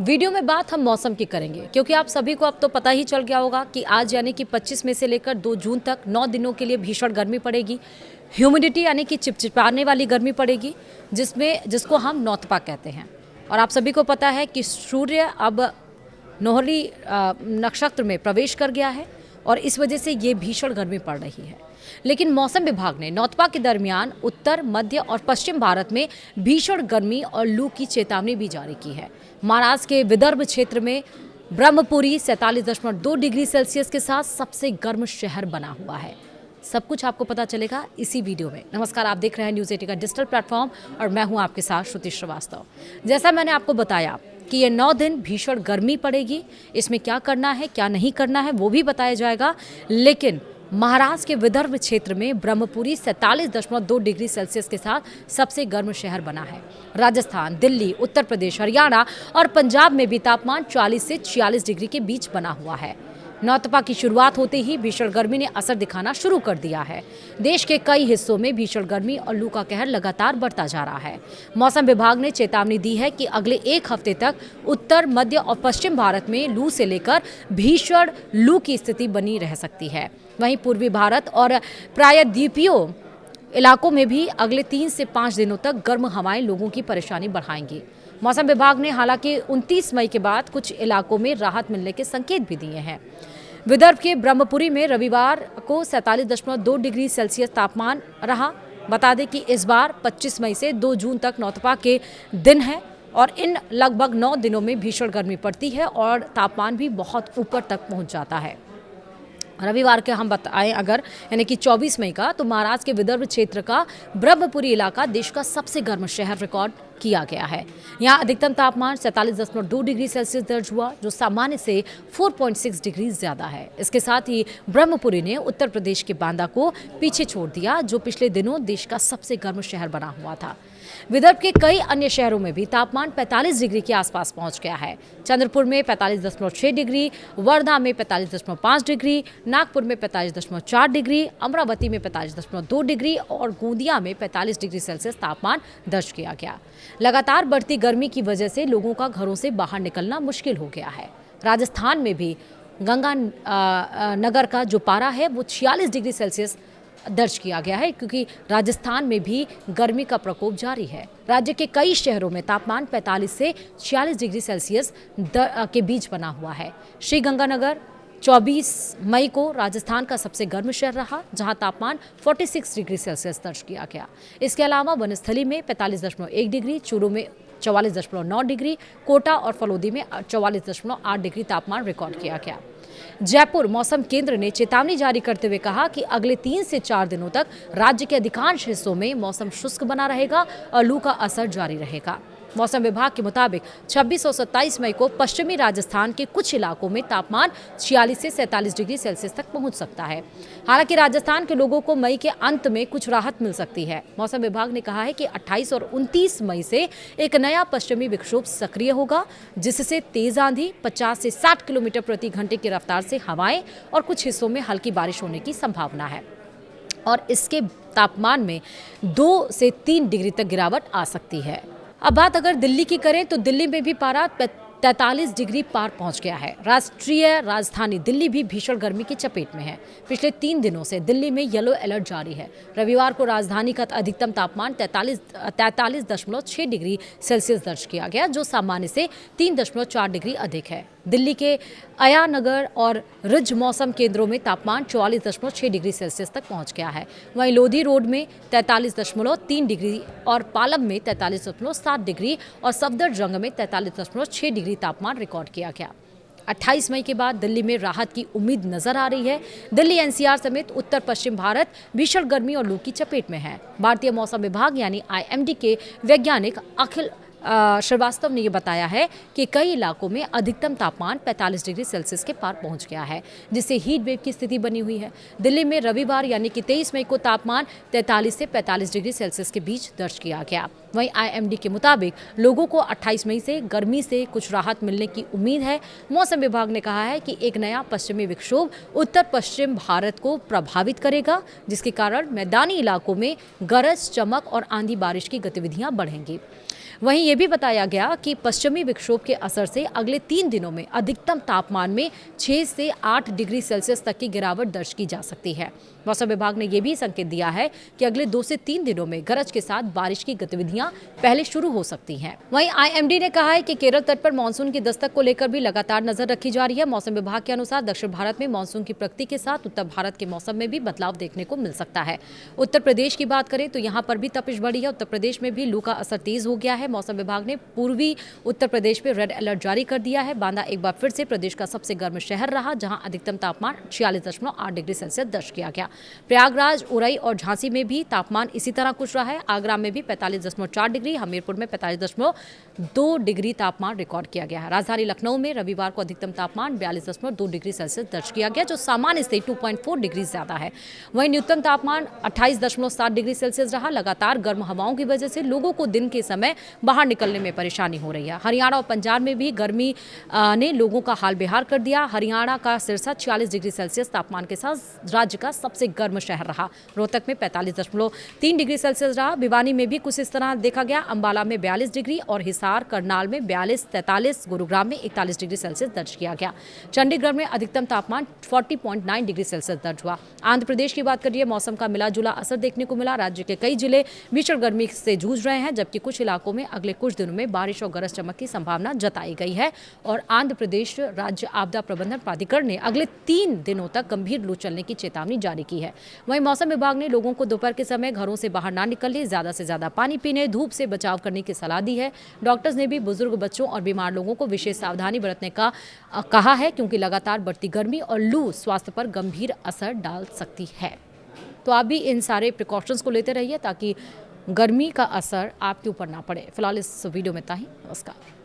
Video में बात हम मौसम की करेंगे क्योंकि आप सभी को अब तो पता ही चल गया होगा कि आज यानी कि 25 में से लेकर 2 जून तक 9 दिनों के लिए भीषण गर्मी पड़ेगी। ह्यूमिडिटी यानी कि चिपचिपाने वाली गर्मी पड़ेगी जिसको हम नौतपा कहते हैं। और आप सभी को पता है कि सूर्य अब नोहरी नक्षत्र में प्रवेश कर गया है और इस वजह से ये भीषण गर्मी पड़ रही है। लेकिन मौसम विभाग ने नौतपा के दरमियान उत्तर, मध्य और पश्चिम भारत में भीषण गर्मी और लू की चेतावनी भी जारी की है। महाराष्ट्र के विदर्भ क्षेत्र में ब्रह्मपुरी 47.2 डिग्री सेल्सियस के साथ सबसे गर्म शहर बना हुआ है। सब कुछ आपको पता चलेगा इसी वीडियो में। नमस्कार, आप देख रहे हैं न्यूज़ 80 का डिजिटल प्लेटफॉर्म और मैं हूं आपके साथ श्रुति श्रीवास्तव। जैसा मैंने आपको बताया कि ये 9 दिन भीषण गर्मी पड़ेगी। इसमें क्या करना है, क्या नहीं करना है वो भी बताया जाएगा। लेकिन महाराष्ट्र के विदर्भ क्षेत्र में ब्रह्मपुरी 47.2 डिग्री सेल्सियस के साथ सबसे गर्म शहर बना है। राजस्थान, दिल्ली, उत्तर प्रदेश, हरियाणा और पंजाब में भी तापमान 40 से 46 डिग्री के बीच बना हुआ है। नौतपा की शुरुआत होते ही भीषण गर्मी ने असर दिखाना शुरू कर दिया है। देश के कई हिस्सों में भीषण गर्मी और लू का कहर लगातार बढ़ता जा रहा है। मौसम विभाग ने चेतावनी दी है कि अगले एक हफ्ते तक उत्तर, मध्य और पश्चिम भारत में लू से लेकर भीषण लू की स्थिति बनी रह सकती है। वहीं पूर्वी भारत और प्रायद्वीपीय इलाकों में भी अगले 3 से 5 दिनों तक गर्म हवाएं लोगों की परेशानी बढ़ाएंगी। मौसम विभाग ने हालांकि 29 मई के बाद कुछ इलाकों में राहत मिलने के संकेत भी दिए हैं। विदर्भ के ब्रह्मपुरी में रविवार को 47.2 डिग्री सेल्सियस तापमान रहा। बता दें कि इस बार 25 मई से 2 जून तक नौतपा के दिन है और इन लगभग 9 दिनों में भीषण गर्मी पड़ती है और तापमान भी बहुत ऊपर तक पहुंच जाता है। रविवार के हम बताएं अगर यानी कि 24 मई का, तो महाराष्ट्र के विदर्भ क्षेत्र का ब्रह्मपुरी इलाका देश का सबसे गर्म शहर रिकॉर्ड किया गया है। यहाँ अधिकतम तापमान 47.2 डिग्री सेल्सियस दर्ज हुआ, जो सामान्य से 4.6 डिग्री ज्यादा है। इसके साथ ही ब्रह्मपुरी ने उत्तर प्रदेश के बांदा को पीछे छोड़ दिया, जो पिछले दिनों देश का सबसे गर्म शहर बना हुआ था। विदर्भ के कई अन्य शहरों में भी तापमान 45 डिग्री के आसपास पहुंच गया है। चंद्रपुर में 45.6 डिग्री, वर्धा में 45.5 डिग्री, नागपुर में 45.4 डिग्री, अमरावती में 45.2 डिग्री और गोंदिया में 45 डिग्री सेल्सियस तापमान दर्ज किया गया। लगातार बढ़ती गर्मी की वजह से लोगों का घरों से बाहर निकलना मुश्किल हो गया है। राजस्थान में भी गंगा नगर का जो पारा है वो 46 डिग्री सेल्सियस दर्ज किया गया है, क्योंकि राजस्थान में भी गर्मी का प्रकोप जारी है। राज्य के कई शहरों में तापमान 45 से 46 डिग्री सेल्सियस के बीच बना हुआ है। श्रीगंगानगर 24 मई को राजस्थान का सबसे गर्म शहर रहा, जहां तापमान 46 डिग्री सेल्सियस दर्ज किया गया। इसके अलावा वनस्थली में 45.1 डिग्री, चूरू में 44.9 डिग्री, कोटा और फलोदी में 44.8 डिग्री तापमान रिकॉर्ड किया गया। जयपुर मौसम केंद्र ने चेतावनी जारी करते हुए कहा कि अगले 3 से 4 दिनों तक राज्य के अधिकांश हिस्सों में मौसम शुष्क बना रहेगा और लू का असर जारी रहेगा। मौसम विभाग के मुताबिक 26 और 27 मई को पश्चिमी राजस्थान के कुछ इलाकों में तापमान 46 से 47 डिग्री सेल्सियस तक पहुंच सकता है। हालांकि राजस्थान के लोगों को मई के अंत में कुछ राहत मिल सकती है। मौसम विभाग ने कहा है कि 28 और 29 मई से एक नया पश्चिमी विक्षोभ सक्रिय होगा, जिससे तेज आंधी, 50 से 60 किलोमीटर प्रति घंटे की रफ्तार से हवाएं और कुछ हिस्सों में हल्की बारिश होने की संभावना है और इसके तापमान में 2 से 3 डिग्री तक गिरावट आ सकती है। अब बात अगर दिल्ली की करें तो दिल्ली में भी पारा 43 डिग्री पार पहुंच गया है। राष्ट्रीय राजधानी दिल्ली भी भीषण गर्मी की चपेट में है। पिछले 3 दिनों से दिल्ली में येलो अलर्ट जारी है। रविवार को राजधानी का अधिकतम तापमान 43.6 डिग्री सेल्सियस दर्ज किया गया, जो सामान्य से 3.4 डिग्री अधिक है। दिल्ली के आया नगर और रिज मौसम केंद्रों में तापमान 44.6 डिग्री सेल्सियस तक पहुंच गया है। वहीं लोधी रोड में 43.3 डिग्री और पालम में 43.7 डिग्री और सफदरजंग में 43.6 डिग्री तापमान रिकॉर्ड किया गया। 28 मई के बाद दिल्ली में राहत की उम्मीद नजर आ रही है। दिल्ली एनसीआर समेत उत्तर पश्चिम भारत भीषण गर्मी और लू की चपेट में है। भारतीय मौसम विभाग यानी आईएमडी के वैज्ञानिक अखिल श्रीवास्तव ने ये बताया है कि कई इलाकों में अधिकतम तापमान 45 डिग्री सेल्सियस के पार पहुंच गया है, जिससे हीट वेव की स्थिति बनी हुई है। दिल्ली में रविवार यानी कि 23 मई को तापमान 43 से 45 डिग्री सेल्सियस के बीच दर्ज किया गया। वहीं आईएमडी के मुताबिक लोगों को 28 मई से गर्मी से कुछ राहत मिलने की उम्मीद है। मौसम विभाग ने कहा है कि एक नया पश्चिमी विक्षोभ उत्तर पश्चिम भारत को प्रभावित करेगा, जिसके कारण मैदानी इलाकों में गरज, चमक और आंधी बारिश की गतिविधियां बढ़ेंगी। वहीं ये भी बताया गया कि पश्चिमी विक्षोभ के असर से अगले 3 दिनों में अधिकतम तापमान में 6 से 8 डिग्री सेल्सियस तक की गिरावट दर्ज की जा सकती है। मौसम विभाग ने यह भी संकेत दिया है कि अगले 2 से 3 दिनों में गरज के साथ बारिश की गतिविधियां पहले शुरू हो सकती हैं। वहीं आईएमडी ने कहा है कि केरल तट पर मानसून की दस्तक को लेकर भी लगातार नजर रखी जा रही है। मौसम विभाग के अनुसार दक्षिण भारत में मानसून की प्रगति के साथ उत्तर भारत के मौसम में भी बदलाव देखने को मिल सकता है। उत्तर प्रदेश की बात करें तो यहाँ पर भी तपिश बढ़ी है। उत्तर प्रदेश में भी लू का असर तेज हो गया है। मौसम विभाग ने पूर्वी उत्तर प्रदेश में रेड अलर्ट जारी कर दिया है। बांदा एक बार फिर से प्रदेश का सबसे गर्म शहर रहा, जहां अधिकतम तापमान 46.8 डिग्री सेल्सियस दर्ज किया गया। प्रयागराज, उरई और झांसी में भी तापमान इसी तरह कुछ रहा है। आगरा में भी 45.4 डिग्री, हमीरपुर में 45.2 डिग्री तापमान रिकॉर्ड किया गया है। राजधानी लखनऊ में रविवार को अधिकतम तापमान 42.2 डिग्री सेल्सियस दर्ज किया गया, जो सामान्य से 2.4 डिग्री ज्यादा है। वहीं न्यूनतम तापमान 28.7 डिग्री सेल्सियस रहा। लगातार गर्म हवाओं की वजह से लोगों को दिन के समय बाहर निकलने में परेशानी हो रही है। हरियाणा और पंजाब में भी गर्मी ने लोगों का हाल बेहाल कर दिया। हरियाणा का सिरसा 46 डिग्री सेल्सियस तापमान के साथ राज्य का सबसे गर्म शहर रहा। रोहतक में 45.3 डिग्री सेल्सियस रहा। भिवानी में भी कुछ इस तरह देखा गया। अंबाला में 42 डिग्री और हिसार, करनाल में 42-43, गुरुग्राम में 41 डिग्री सेल्सियस दर्ज किया गया। चंडीगढ़ में अधिकतम तापमान 40.9 डिग्री सेल्सियस दर्ज हुआ। आंध्र प्रदेश की बात करिए, मौसम का मिला जुला असर देखने को मिला। राज्य के कई जिले भीषण गर्मी से जूझ रहे हैं, जबकि कुछ इलाकों में अगले कुछ दिनों में बारिश और गरज चमक की संभावना जताई गई है। और आंध्र प्रदेश राज्य आपदा प्रबंधन प्राधिकरण ने अगले 3 दिनों तक गंभीर लू चलने की चेतावनी जारी की है। वहीं मौसम विभाग ने लोगों को दोपहर के समय घरों से बाहर ना निकलने, ज्यादा से ज्यादा पानी पीने, धूप से बचाव करने की सलाह दी है। डॉक्टर्स ने भी बुजुर्ग, बच्चों और बीमार लोगों को विशेष सावधानी बरतने का कहा है, क्योंकि लगातार बढ़ती गर्मी और लू स्वास्थ्य पर गंभीर असर डाल सकती है। तो आप भी इन सारे प्रिकॉशंस को लेते रहिए ताकि गर्मी का असर आपके ऊपर ना पड़े। फिलहाल इस वीडियो में इतना ही। नमस्कार।